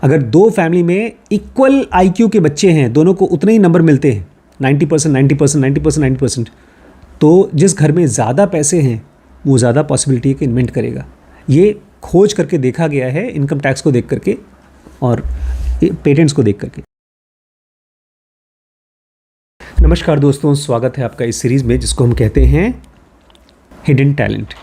अगर दो फैमिली में इक्वल आईक्यू के बच्चे हैं, दोनों को उतने ही नंबर मिलते हैं 90%, 90%, 90%, 90%, तो जिस घर में ज़्यादा पैसे हैं वो ज़्यादा पॉसिबिलिटी है कि इन्वेंट करेगा। ये खोज करके देखा गया है, इनकम टैक्स को देख करके और पेटेंट्स को देख करके। नमस्कार दोस्तों, स्वागत है आपका इस सीरीज़ में जिसको हम कहते हैं हिडन टैलेंट।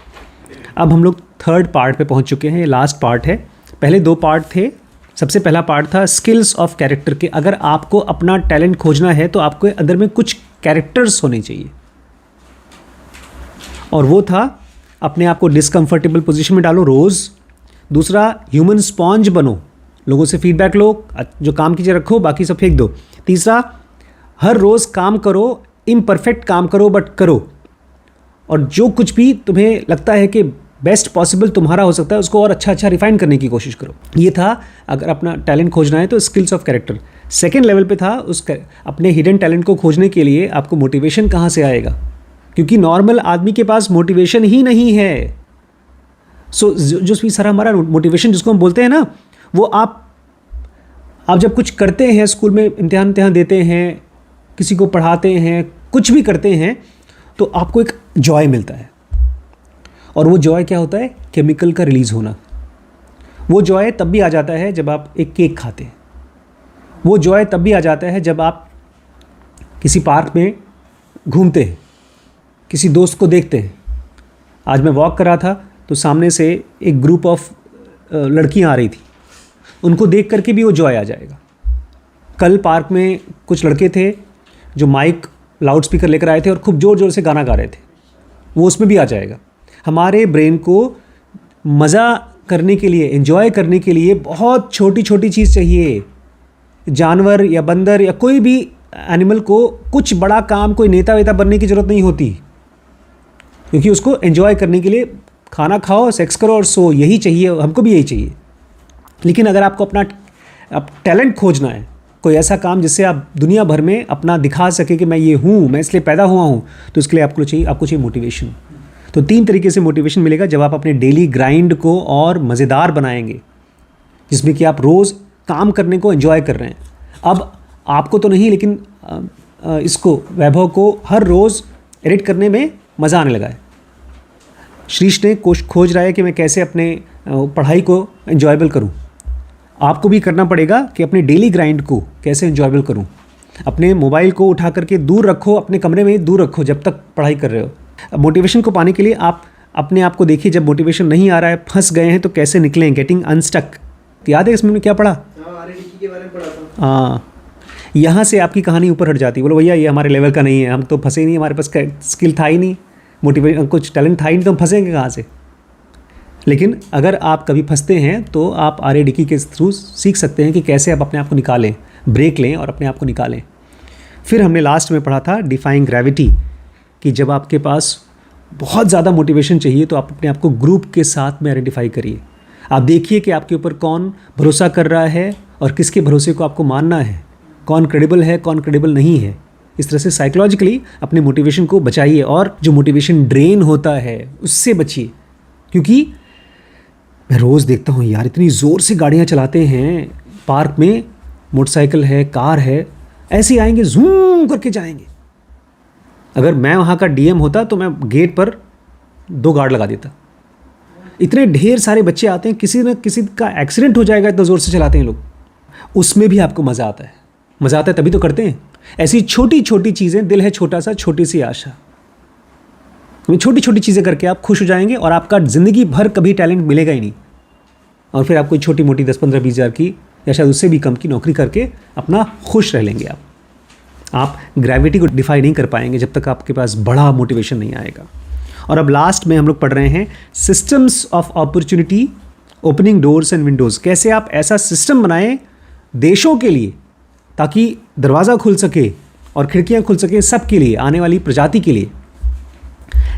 अब हम लोग थर्ड पार्ट पे पहुंच चुके हैं, ये लास्ट पार्ट है। पहले दो पार्ट थे। सबसे पहला पार्ट था स्किल्स ऑफ कैरेक्टर के। अगर आपको अपना टैलेंट खोजना है तो आपके अंदर में कुछ कैरेक्टर्स होने चाहिए, और वो था अपने आप को डिसकंफर्टेबल पोजीशन में डालो रोज़। दूसरा, ह्यूमन स्पॉन्ज बनो, लोगों से फीडबैक लो, जो काम कीजिए रखो, बाकी सब फेंक दो। तीसरा, हर रोज़ काम करो, इम्परफेक्ट काम करो बट करो, और जो कुछ भी तुम्हें लगता है कि बेस्ट पॉसिबल तुम्हारा हो सकता है उसको और अच्छा रिफाइन करने की कोशिश करो। ये था अगर अपना टैलेंट खोजना है तो skills of character. Second level पे था अपने हिडन टैलेंट को खोजने के लिए आपको मोटिवेशन कहाँ से आएगा, क्योंकि नॉर्मल आदमी के पास मोटिवेशन ही नहीं है। जो भी सारा हमारा मोटिवेशन जिसको हम बोलते हैं ना, वो आप जब कुछ करते हैं, स्कूल में इम्तिहान देते हैं, किसी को पढ़ाते हैं, कुछ भी करते हैं, तो आपको एक जॉय मिलता है। और वो जॉय क्या होता है? केमिकल का रिलीज़ होना। वो जॉय तब भी आ जाता है जब आप एक केक खाते हैं। वो जॉय तब भी आ जाता है जब आप किसी पार्क में घूमते हैं, किसी दोस्त को देखते हैं। आज मैं वॉक कर रहा था तो सामने से एक ग्रुप ऑफ लड़कियां आ रही थी, उनको देख करके भी वो जॉय आ जाएगा। कल पार्क में कुछ लड़के थे जो माइक लाउड स्पीकर लेकर आए थे और खूब ज़ोर ज़ोर से गाना गा रहे थे, वो उसमें भी आ जाएगा। हमारे ब्रेन को मज़ा करने के लिए, एंजॉय करने के लिए बहुत छोटी छोटी चीज़ चाहिए। जानवर या बंदर या कोई भी एनिमल को कुछ बड़ा काम, कोई नेता वेता बनने की ज़रूरत नहीं होती, क्योंकि उसको एंजॉय करने के लिए खाना खाओ, सेक्स करो और सो, यही चाहिए। हमको भी यही चाहिए। लेकिन अगर आपको अपना टैलेंट खोजना है, कोई ऐसा काम जिससे आप दुनिया भर में अपना दिखा सके कि मैं ये हूँ, मैं इसलिए पैदा हुआ हूँ, तो इसके लिए आपको चाहिए मोटिवेशन। तो तीन तरीके से मोटिवेशन मिलेगा जब आप अपने डेली ग्राइंड को और मज़ेदार बनाएंगे, जिसमें कि आप रोज़ काम करने को एंजॉय कर रहे हैं। अब आपको तो नहीं, लेकिन इसको, वैभव को हर रोज़ एडिट करने में मज़ा आने लगा है। श्रीश ने खोज रहा है कि मैं कैसे अपने पढ़ाई को एंजॉयबल करूं। आपको भी करना पड़ेगा कि अपने डेली ग्राइंड को कैसे एंजॉयबल करूं। अपने मोबाइल को उठा करके दूर रखो, अपने कमरे में दूर रखो जब तक पढ़ाई कर रहे हो। मोटिवेशन को पाने के लिए आप अपने आप को देखिए, जब मोटिवेशन नहीं आ रहा है, फंस गए हैं, तो कैसे निकलें, गेटिंग अनस्टक। याद है इसमें मैंने क्या पढ़ा? के बारे में पढ़ा था। हाँ, यहाँ से आपकी कहानी ऊपर हट जाती है। बोलो भैया ये हमारे लेवल का नहीं है, हम तो फंसे नहीं, हमारे पास स्किल था ही नहीं, मोटिवेशन कुछ टैलेंट था ही नहीं, तो हम फंसेंगे कहाँ से। लेकिन अगर आप कभी फंसते हैं तो आप RADK के थ्रू सीख सकते हैं कि कैसे आप अपने आप को निकालें, ब्रेक लें और अपने आप को निकालें। फिर हमने लास्ट में पढ़ा था डिफाइंग ग्रेविटी, कि जब आपके पास बहुत ज़्यादा मोटिवेशन चाहिए तो आप अपने आप को ग्रुप के साथ में आइडेंटिफाई करिए। आप देखिए कि आपके ऊपर कौन भरोसा कर रहा है और किसके भरोसे को आपको मानना है, कौन क्रेडिबल है, कौन क्रेडिबल नहीं है। इस तरह से साइकोलॉजिकली अपने मोटिवेशन को बचाइए, और जो मोटिवेशन ड्रेन होता है उससे बचिए। क्योंकि मैं रोज़ देखता हूँ यार, इतनी ज़ोर से गाड़ियाँ चलाते हैं पार्क में, मोटरसाइकिल है, कार है, ऐसे आएंगे, जूम करके जाएंगे। अगर मैं वहाँ का DM होता तो मैं गेट पर 2 गार्ड लगा देता। इतने ढेर सारे बच्चे आते हैं, किसी न किसी का एक्सीडेंट हो जाएगा, इतना ज़ोर से चलाते हैं लोग। उसमें भी आपको मज़ा आता है। मज़ा आता है तभी तो करते हैं। ऐसी छोटी छोटी चीज़ें, दिल है छोटा सा, छोटी सी आशा, छोटी छोटी चीज़ें करके आप खुश हो जाएंगे और आपका ज़िंदगी भर कभी टैलेंट मिलेगा ही नहीं। और फिर आप कोई छोटी मोटी 10-15-20 हज़ार की या शायद उससे भी कम की नौकरी करके अपना खुश रह लेंगे। आप ग्रेविटी को डिफाई नहीं कर पाएंगे जब तक आपके पास बड़ा मोटिवेशन नहीं आएगा। और अब लास्ट में हम लोग पढ़ रहे हैं systems of opportunity, opening doors and Windows. कैसे आप ऐसा सिस्टम बनाएं देशों के लिए ताकि दरवाज़ा खुल सके और खिड़कियां खुल सके सबके लिए, आने वाली प्रजाति के लिए।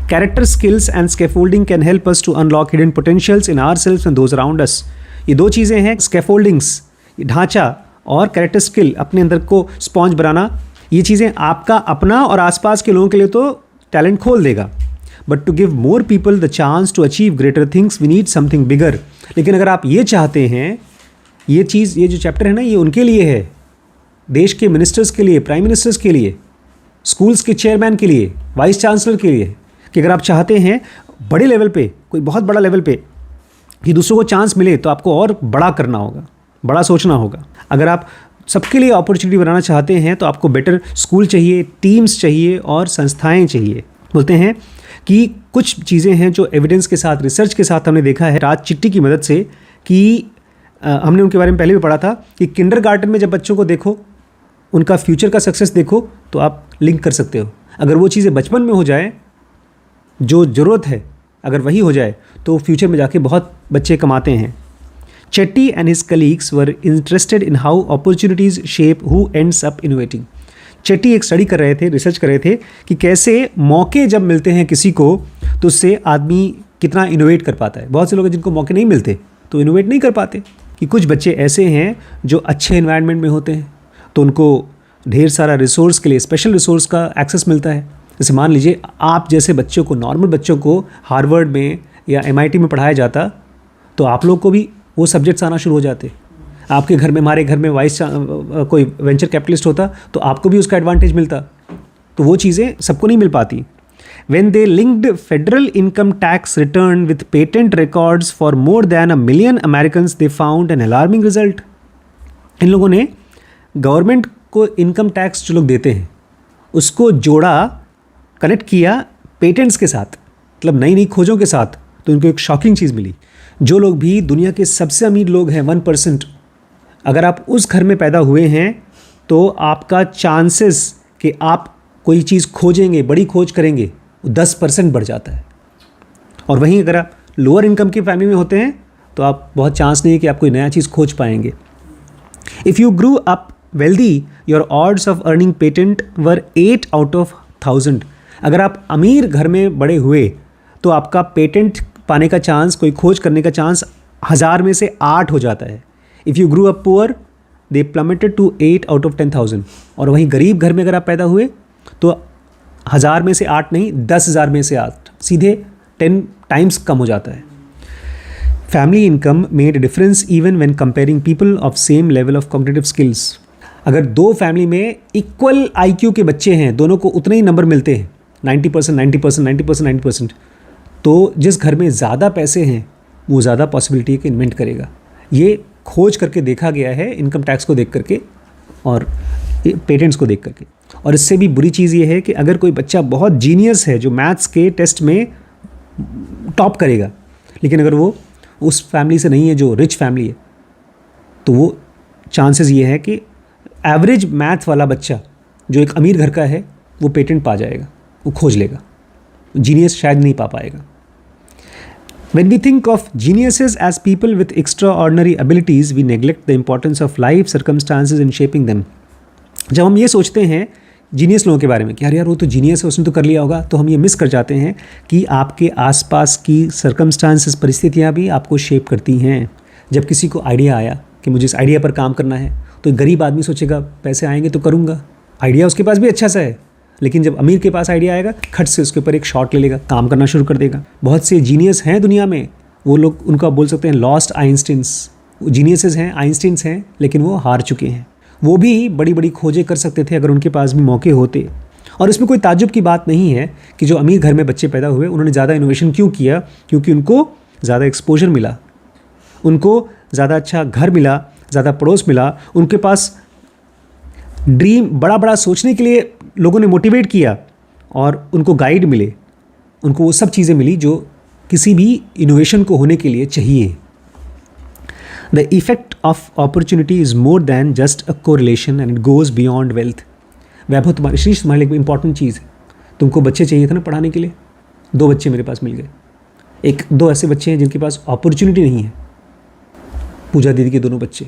Character skills and scaffolding can help us to unlock hidden potentials in ourselves and those around us. ये दो चीज़ें हैं, स्कैफोल्डिंग्स, ढांचा, और कैरेक्टर स्किल, अपने अंदर को स्पॉन्ज बनाना। ये चीज़ें आपका अपना और आसपास के लोगों के लिए तो टैलेंट खोल देगा, but to give more people the chance to achieve greater things we need something bigger. लेकिन अगर आप ये चाहते हैं ये चीज़, ये जो चैप्टर है ना, ये उनके लिए है, देश के मिनिस्टर्स के लिए, प्राइम मिनिस्टर्स के लिए, स्कूल्स के चेयरमैन के लिए, वाइस चांसलर के लिए, कि अगर आप चाहते हैं बड़े लेवल पे, कोई बहुत बड़ा लेवल पे कि दूसरों को चांस मिले, तो आपको और बड़ा करना होगा, बड़ा सोचना होगा। अगर आप सबके लिए अपॉर्चुनिटी बनाना चाहते हैं तो आपको बेटर स्कूल चाहिए, टीम्स चाहिए और संस्थाएं चाहिए। बोलते हैं कि कुछ चीज़ें हैं जो एविडेंस के साथ, रिसर्च के साथ हमने देखा है राज चिट्टी की मदद से, कि हमने उनके बारे में पहले भी पढ़ा था कि किंडरगार्टन में जब बच्चों को देखो, उनका फ्यूचर का सक्सेस देखो, तो आप लिंक कर सकते हो। अगर वो चीज़ें बचपन में हो जाए, जो ज़रूरत है अगर वही हो जाए, तो फ्यूचर में जाके बहुत बच्चे कमाते हैं। Chetty and his colleagues were interested in how opportunities shape who ends up innovating. Chetty एक स्टडी कर रहे थे, रिसर्च कर रहे थे कि कैसे मौके जब मिलते हैं किसी को, तो उससे आदमी कितना इनोवेट कर पाता है। बहुत से लोग हैं जिनको मौके नहीं मिलते तो इनोवेट नहीं कर पाते। कि कुछ बच्चे ऐसे हैं जो अच्छे एनवायरनमेंट में होते हैं, तो उनको ढेर सारा रिसोर्स के लिए, स्पेशल रिसोर्स का एक्सेस मिलता है। जैसे मान लीजिए आप जैसे बच्चों को, नॉर्मल बच्चों को हार्वर्ड में या MIT में पढ़ाया जाता, तो आप लोग को भी वो सब्जेक्ट्स आना शुरू हो जाते। आपके घर में, हमारे घर में कोई वेंचर कैपिटलिस्ट होता तो आपको भी उसका एडवांटेज मिलता। तो वो चीज़ें सबको नहीं मिल पाती। When they linked federal income tax return with patent records for more than 1 million Americans, they found an alarming result. इन लोगों ने गवर्नमेंट को इनकम टैक्स जो लोग देते हैं उसको जोड़ा, कनेक्ट किया पेटेंट्स के साथ, मतलब नई नई खोजों के साथ। तो उनको एक शॉकिंग चीज़ मिली। जो लोग भी दुनिया के सबसे अमीर लोग हैं, 1%, अगर आप उस घर में पैदा हुए हैं तो आपका चांसेस कि आप कोई चीज़ खोजेंगे, बड़ी खोज करेंगे, 10% बढ़ जाता है। और वहीं अगर आप लोअर इनकम की फैमिली में होते हैं तो आप बहुत चांस नहीं है कि आप कोई नया चीज़ खोज पाएंगे। If you grew up wealthy, your odds of earning patent were 8 out of 1000। अगर आप अमीर घर में बड़े हुए तो आपका पेटेंट पाने का चांस, कोई खोज करने का चांस 1000 में से 8 हो जाता है। If you grew up poor, they plummeted to 8 out of 10,000। और वहीं गरीब घर में अगर आप पैदा हुए तो 1000 में से 8 नहीं, 10,000 में से 8, सीधे 10 times कम हो जाता है। Family income made a difference even when comparing people of same level of cognitive skills. अगर दो फैमिली में इक्वल IQ के बच्चे हैं, दोनों को उतने ही नंबर मिलते हैं, 90%, 90%, 90%, 90%, तो जिस घर में ज़्यादा पैसे हैं वो ज़्यादा पॉसिबिलिटी है कि इन्वेंट करेगा। ये खोज करके देखा गया है, इनकम टैक्स को देख करके और पेटेंट्स को देख करके। और इससे भी बुरी चीज़ ये है कि अगर कोई बच्चा बहुत जीनियस है, जो मैथ्स के टेस्ट में टॉप करेगा, लेकिन अगर वो उस फैमिली से नहीं है जो रिच फैमिली है, तो वो चांसेस ये है कि एवरेज मैथ वाला बच्चा जो एक अमीर घर का है वो पेटेंट पा जाएगा, वो खोज लेगा। जीनियस शायद नहीं पा पाएगा। When we think of geniuses as people with extraordinary abilities, we neglect the importance of life circumstances in shaping them. जब हम ये सोचते हैं जीनियस लोगों के बारे में कि यार वो तो जीनियस है, उसने तो कर लिया होगा, तो हम ये मिस कर जाते हैं कि आपके आसपास की सर्कमस्टांसेस, परिस्थितियाँ भी आपको शेप करती हैं। जब किसी को आइडिया आया कि मुझे इस आइडिया पर काम करना है, तो एक गरीब आदमी सोचेगा पैसे आएंगे तो करूँगा। आइडिया उसके पास भी अच्छा सा है, लेकिन जब अमीर के पास आइडिया आएगा, खट से उसके ऊपर एक शॉट ले लेगा, काम करना शुरू कर देगा। बहुत से जीनियस हैं दुनिया में, वो लोग, उनको आप बोल सकते हैं लॉस्ट आइंस्टीन्स। जीनियसेस हैं, आइंस्टीन्स हैं, लेकिन वो हार चुके हैं। वो भी बड़ी बड़ी खोजें कर सकते थे अगर उनके पास भी मौके होते। और इसमें कोई ताज्जुब की बात नहीं है कि जो अमीर घर में बच्चे पैदा हुए उन्होंने ज़्यादा इनोवेशन क्यों किया, क्योंकि उनको ज़्यादा एक्सपोजर मिला, उनको ज़्यादा अच्छा घर मिला, ज़्यादा पड़ोस मिला, उनके पास ड्रीम बड़ा बड़ा सोचने के लिए लोगों ने मोटिवेट किया और उनको गाइड मिले, उनको वो सब चीज़ें मिली जो किसी भी इनोवेशन को होने के लिए चाहिए। The effect of opportunity is more than just a correlation and it goes beyond wealth. Vaibhav, तुम्हारे शीर्ष, तुम्हारे लिए इंपॉर्टेंट चीज़ है। तुमको बच्चे चाहिए थे ना पढ़ाने के लिए, 2 बच्चे मेरे पास मिल गए। 2 ऐसे बच्चे हैं जिनके पास अपॉर्चुनिटी नहीं है। पूजा दीदी के दोनों बच्चे,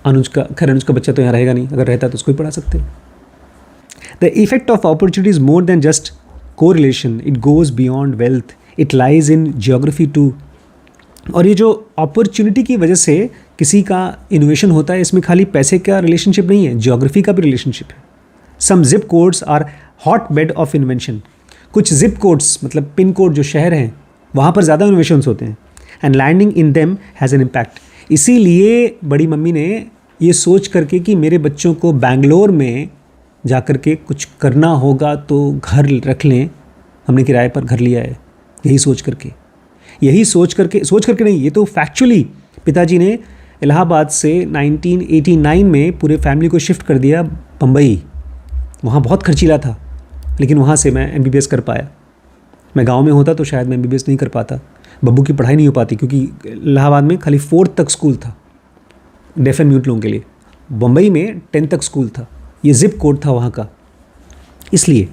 अनुज का बच्चा तो यहाँ रहेगा नहीं, अगर रहता तो उसको ही पढ़ा सकते। The effect of opportunity is more than just correlation, it goes beyond wealth, it lies in geography too. और ये जो अपॉर्चुनिटी की वजह से किसी का इनोवेशन होता है, इसमें खाली पैसे का रिलेशनशिप नहीं है, जियोग्राफी का भी रिलेशनशिप है। Some zip codes are hot bed of invention. कुछ जिप कोड्स मतलब पिन कोड जो शहर हैं, वहाँ पर ज़्यादा इनोवेशंस होते हैं। And landing in them has an impact. इसीलिए बड़ी मम्मी ने ये सोच करके कि मेरे बच्चों को बैंगलोर में जा कर के कुछ करना होगा तो घर रख लें, हमने किराए पर घर लिया है। यही सोच करके नहीं, ये तो फैक्चुअली पिताजी ने इलाहाबाद से 1989 में पूरे फैमिली को शिफ्ट कर दिया बम्बई। वहाँ बहुत खर्चीला था, लेकिन वहाँ से मैं MBBS कर पाया। मैं गांव में होता तो शायद मैं MBBS नहीं कर पाता, बब्बू की पढ़ाई नहीं हो पाती, क्योंकि इलाहाबाद में खाली 4th तक स्कूल था डेफ एंड म्यूट लोगों के लिए। बम्बई में 10 तक स्कूल था, ये जिप कोड था वहाँ का। इसलिए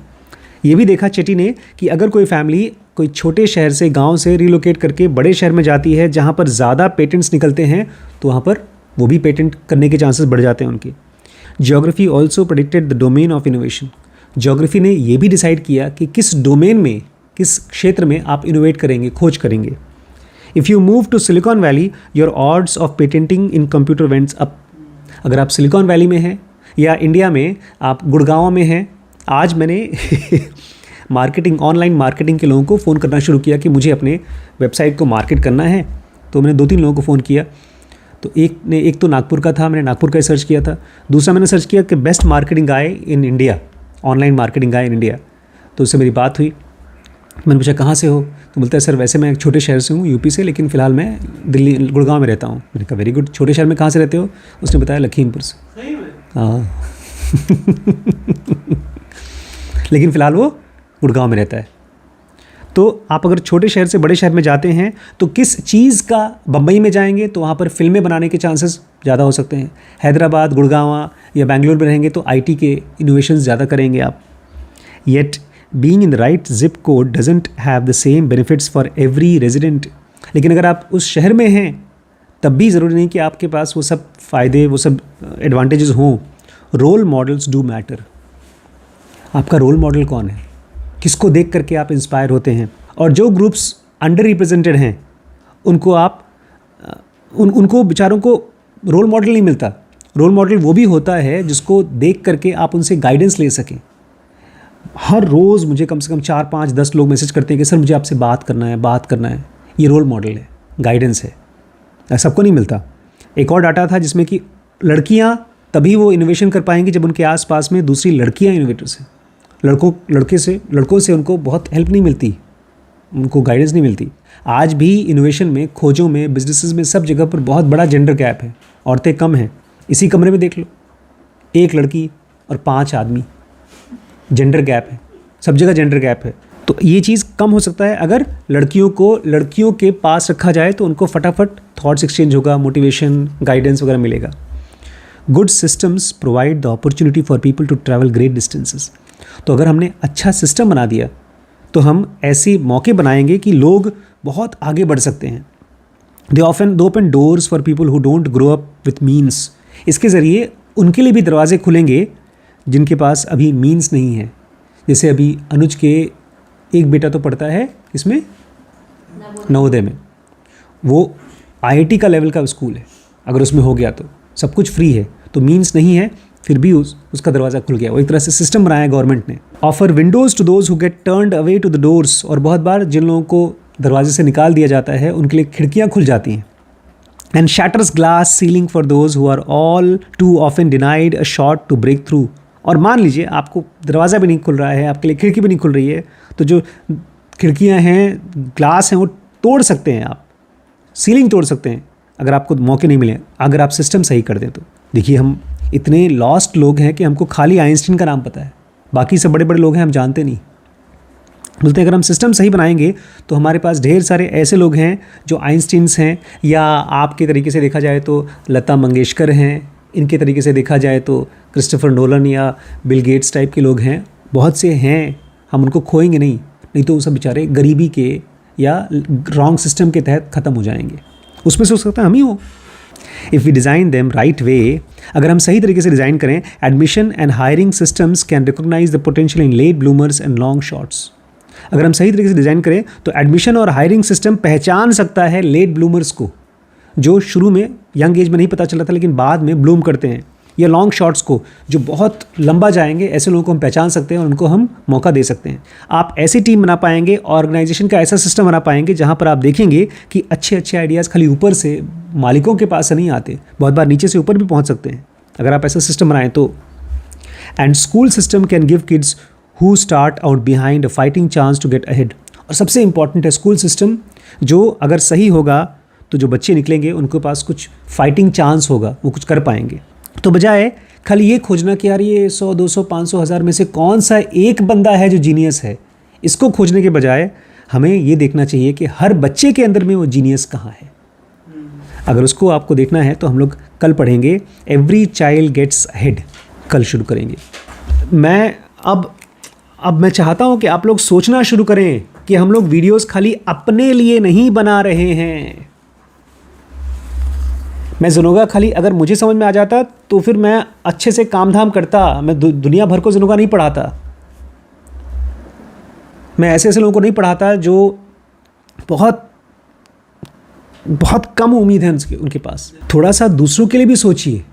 ये भी देखा चेटी ने कि अगर कोई फैमिली कोई छोटे शहर से, गांव से रिलोकेट करके बड़े शहर में जाती है जहाँ पर ज़्यादा पेटेंट्स निकलते हैं, तो वहाँ पर वो भी पेटेंट करने के चांसेस बढ़ जाते हैं उनके। Geography also predicted the domain of innovation. Geography ने ये भी डिसाइड किया कि किस डोमेन में, किस क्षेत्र में आप इनोवेट करेंगे, खोज करेंगे। If you move to Silicon Valley, your odds of patenting in computer went up. अगर आप सिलिकॉन वैली में हैं या इंडिया में आप गुड़गांव में हैं, आज मैंने मार्केटिंग, ऑनलाइन मार्केटिंग के लोगों को फ़ोन करना शुरू किया कि मुझे अपने वेबसाइट को मार्केट करना है। तो मैंने 2-3 लोगों को फ़ोन किया। तो एक तो नागपुर का था, मैंने नागपुर का ही सर्च किया था। दूसरा मैंने सर्च किया कि best marketing guy in India, online marketing guy in India. तो उससे मेरी बात हुई। मैंने पूछा कहाँ से हो, तो बोलता है सर वैसे मैं एक छोटे शहर से हूँ, यूपी से, लेकिन फ़िलहाल मैं दिल्ली गुड़गांव में रहता हूँ। मैंने कहा वेरी गुड, छोटे शहर में कहाँ से रहते हो? उसने बताया लखीमपुर से। हाँ लेकिन फ़िलहाल वो गुड़गांव में रहता है। तो आप अगर छोटे शहर से बड़े शहर में जाते हैं तो किस चीज़ का, बम्बई में जाएंगे तो वहाँ पर फिल्में बनाने के चांसेस ज़्यादा हो सकते हैं। हैदराबाद, गुड़गांव या बेंगलोर में रहेंगे तो IT के इनोवेशंस ज़्यादा करेंगे आप। Yet being in the right zip code doesn't have the same benefits for every resident. लेकिन अगर आप उस शहर में हैं तब भी ज़रूरी नहीं कि आपके पास वो सब फ़ायदे, वो सब एडवांटेजेस हों। Role models do matter. आपका रोल मॉडल कौन है, किसको देख करके आप इंस्पायर होते हैं। और जो ग्रुप्स अंडर रिप्रेजेंटेड हैं उनको आप उनको बेचारों को रोल मॉडल नहीं मिलता। रोल मॉडल वो भी होता है जिसको देख करके आप उनसे गाइडेंस ले सकें। हर रोज़ मुझे कम से कम 4-5-10 लोग मैसेज करते हैं कि सर मुझे आपसे बात करना है। ये रोल मॉडल है, गाइडेंस है, सबको नहीं मिलता। एक और डाटा था जिसमें कि लड़कियां तभी वो इनोवेशन कर पाएंगी जब उनके आसपास में दूसरी लड़कियां इनोवेटर्स हैं। लड़कों से उनको बहुत हेल्प नहीं मिलती, उनको गाइडेंस नहीं मिलती। आज भी इनोवेशन में, खोजों में, बिजनेसेस में, सब जगह पर बहुत बड़ा जेंडर गैप है। औरतें कम हैं। इसी कमरे में देख लो, 1 लड़की और 5 आदमी, जेंडर गैप है, सब जगह जेंडर गैप है। तो ये चीज़ कम हो सकता है अगर लड़कियों के पास रखा जाए तो उनको फटाफट थॉट्स एक्सचेंज होगा, मोटिवेशन, गाइडेंस वगैरह मिलेगा। Good systems provide the opportunity for people to travel great distances. तो अगर हमने अच्छा सिस्टम बना दिया तो हम ऐसे मौके बनाएंगे कि लोग बहुत आगे बढ़ सकते हैं। दे open doors for people who don't grow up with means. इसके ज़रिए उनके लिए भी दरवाजे खुलेंगे जिनके पास अभी मीन्स नहीं है। जैसे अभी अनुज के एक बेटा तो पढ़ता है इसमें नवोदय में, वो IIT का लेवल का स्कूल है। अगर उसमें हो गया तो सब कुछ फ्री है, तो मीन्स नहीं है फिर भी उसका दरवाज़ा खुल गया। वो एक तरह से सिस्टम बनाया गवर्नमेंट ने। Offer windows to those who get turned away to the doors. और बहुत बार जिन लोगों को दरवाजे से निकाल दिया जाता है उनके लिए खिड़कियाँ खुल जाती हैं। And shatters glass ceiling for those who are all too often denied a shot to break through. और मान लीजिए आपको दरवाज़ा भी नहीं खुल रहा है, आपके लिए खिड़की भी नहीं खुल रही है, तो जो खिड़कियाँ हैं, ग्लास हैं, वो तोड़ सकते हैं आप, सीलिंग तोड़ सकते हैं अगर आपको मौके नहीं मिले, अगर आप सिस्टम सही कर दें तो। देखिए हम इतने लॉस्ट लोग हैं कि हमको खाली आइंस्टीन का नाम पता है, बाकी सब बड़े बड़े लोग हैं हम जानते नहीं। बोलते हैं अगर हम सिस्टम सही बनाएंगे तो हमारे पास ढेर सारे ऐसे लोग हैं जो आइंस्टीन्स हैं, या आपके तरीके से देखा जाए तो लता मंगेशकर हैं, इनके तरीके से देखा जाए तो क्रिस्टोफर नोलन या बिल गेट्स टाइप के लोग हैं, बहुत से हैं। हम उनको खोएंगे नहीं तो वो सब बेचारे गरीबी के या रॉन्ग सिस्टम के तहत ख़त्म हो जाएंगे। उसमें से हो सकता है हम ही हो। If we design them right way, अगर हम सही तरीके से डिज़ाइन करें, admission and hiring systems can recognise the potential in late bloomers and long shots. अगर हम सही तरीके से डिज़ाइन करें तो एडमिशन और हायरिंग सिस्टम पहचान सकता है लेट ब्लूमर्स को, जो शुरू में यंग एज में नहीं पता चला था लेकिन बाद में ब्लूम करते हैं, या लॉन्ग शॉट्स को जो बहुत लंबा जाएंगे, ऐसे लोगों को हम पहचान सकते हैं और उनको हम मौका दे सकते हैं। आप ऐसी टीम बना पाएंगे, ऑर्गेनाइजेशन का ऐसा सिस्टम बना पाएंगे जहाँ पर आप देखेंगे कि अच्छे अच्छे आइडियाज़ खाली ऊपर से मालिकों के पास से नहीं आते, बहुत बार नीचे से ऊपर भी पहुँच सकते हैं अगर आप ऐसा सिस्टम बनाएं तो। And school system can give kids who start out behind a fighting chance to get ahead. और सबसे इंपॉर्टेंट है स्कूल सिस्टम, जो अगर सही होगा तो जो बच्चे निकलेंगे उनके पास कुछ फाइटिंग चांस होगा, वो कुछ कर पाएंगे। तो बजाय खाली ये खोजना कि यार ये 100, 200, 500, 1000 में से कौन सा एक बंदा है जो जीनियस है, इसको खोजने के बजाय हमें ये देखना चाहिए कि हर बच्चे के अंदर में वो जीनियस कहाँ है। अगर उसको आपको देखना है तो हम लोग कल पढ़ेंगे एवरी चाइल्ड गेट्स अहेड, कल शुरू करेंगे। मैं अब मैं चाहता हूँ कि आप लोग सोचना शुरू करें कि हम लोग वीडियोस खाली अपने लिए नहीं बना रहे हैं। मैं ज़नोगा खाली अगर मुझे समझ में आ जाता तो फिर मैं अच्छे से काम धाम करता, मैं दुनिया भर को ज़नोगा नहीं पढ़ाता। मैं ऐसे ऐसे लोगों को नहीं पढ़ाता जो बहुत बहुत कम उम्मीद है उनके पास। थोड़ा सा दूसरों के लिए भी सोचिए।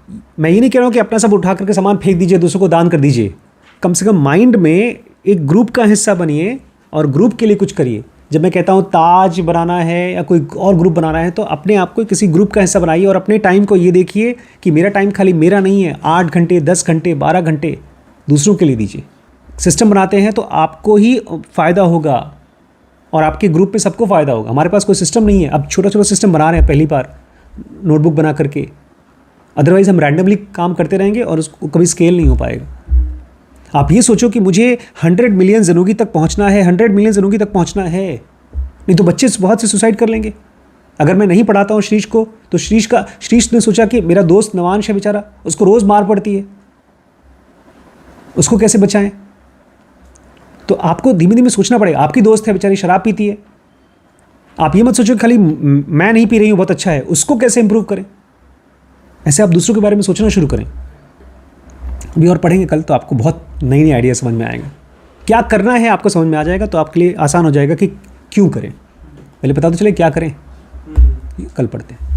मैं ये नहीं कह रहा हूँ कि अपना सब उठा करके सामान फेंक दीजिए, दूसरों को दान कर दीजिए। कम से कम माइंड में एक ग्रुप का हिस्सा बनिए और ग्रुप के लिए कुछ करिए। जब मैं कहता हूँ ताज बनाना है या कोई और ग्रुप बनाना है, तो अपने आप को किसी ग्रुप का हिस्सा बनाइए और अपने टाइम को ये देखिए कि मेरा टाइम खाली मेरा नहीं है, 8 घंटे, 10 घंटे, 12 घंटे दूसरों के लिए दीजिए। सिस्टम बनाते हैं तो आपको ही फ़ायदा होगा और आपके ग्रुप में सबको फ़ायदा होगा। हमारे पास कोई सिस्टम नहीं है, अब छोटा छोटा सिस्टम बना रहे हैं पहली बार नोटबुक बना करके, अदरवाइज़ हम रैंडमली काम करते रहेंगे और उसको कभी स्केल नहीं हो पाएगा। आप ये सोचो कि मुझे 100 मिलियन ज़िंदगी तक पहुंचना है, 100 मिलियन ज़िंदगी तक पहुंचना है, नहीं तो बच्चे बहुत से सुसाइड कर लेंगे। अगर मैं नहीं पढ़ाता हूँ श्रीश को, तो श्रीश ने सोचा कि मेरा दोस्त नवांश है बेचारा, उसको रोज़ मार पड़ती है, उसको कैसे बचाएं। तो आपको धीमे धीमे सोचना पड़ेगा। आपकी दोस्त है बेचारी, शराब पीती है, आप ये मत सोचो खाली मैं नहीं पी रही हूँ बहुत अच्छा है, उसको कैसे इंप्रूव करें। ऐसे आप दूसरों के बारे में सोचना शुरू करें। अभी और पढ़ेंगे कल, तो आपको बहुत नई नई आइडिया समझ में आएगा। क्या करना है आपको समझ में आ जाएगा, तो आपके लिए आसान हो जाएगा कि क्यों करें। पहले पता तो चले क्या करें, कल पढ़ते हैं।